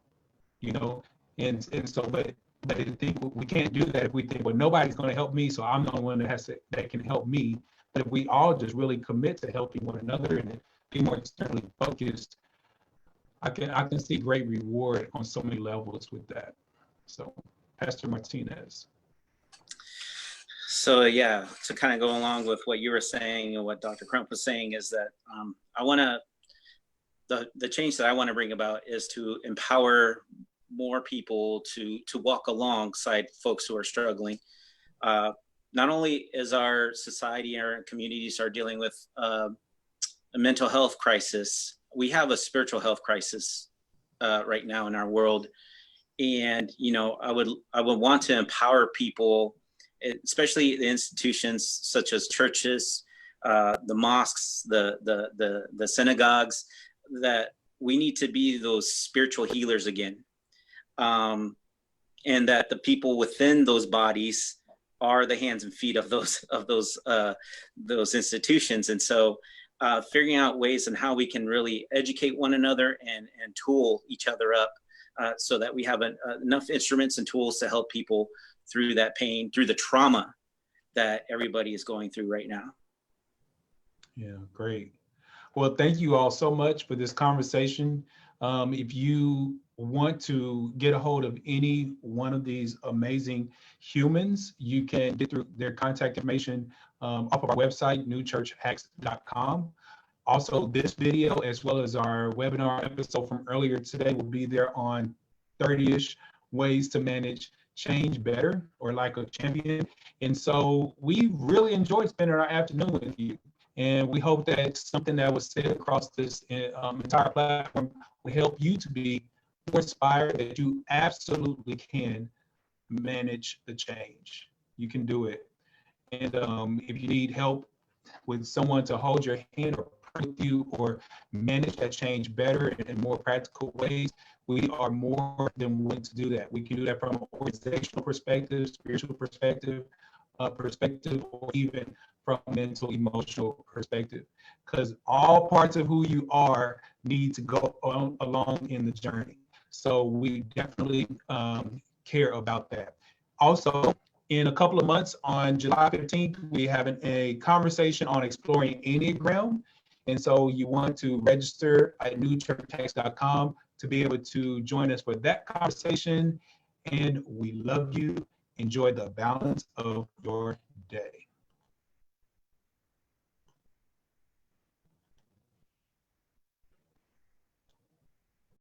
and so, but I think we can't do that if we think, well, nobody's going to help me, so I'm the only one that can help me. But if we all just really commit to helping one another and be more externally focused, I can see great reward on so many levels with that. So, Pastor Martinez. So yeah, to kind of go along with what you were saying and what Dr. Crump was saying is that the change that I want to bring about is to empower more people to walk alongside folks who are struggling. Not only is our society and our communities are dealing with a mental health crisis, we have a spiritual health crisis right now in our world. And, I would want to empower people, especially the institutions such as churches, the mosques, the synagogues, that we need to be those spiritual healers again. And that the people within those bodies are the hands and feet of those institutions. And so figuring out ways and how we can really educate one another and tool each other up so that we have enough instruments and tools to help people through that pain, through the trauma that everybody is going through right now. Yeah, great. Well, thank you all so much for this conversation. If you want to get a hold of any one of these amazing humans, you can get through their contact information off of our website, newchurchhacks.com. Also, this video, as well as our webinar episode from earlier today, will be there on 30-ish ways to manage change better, or like a champion. And so we really enjoyed spending our afternoon with you. And we hope that something that was said across this entire platform will help you to be more inspired that you absolutely can manage the change. You can do it. And if you need help with someone to hold your hand or pray with you or manage that change better in more practical ways, we are more than willing to do that. We can do that from an organizational perspective, spiritual perspective, or even from a mental, emotional perspective, because all parts of who you are need to go along in the journey. So we definitely care about that. Also, in a couple of months, on July 15th, we have a conversation on exploring Enneagram. And so you want to register at newchurchtext.com to be able to join us for that conversation. And we love you. Enjoy the balance of your day.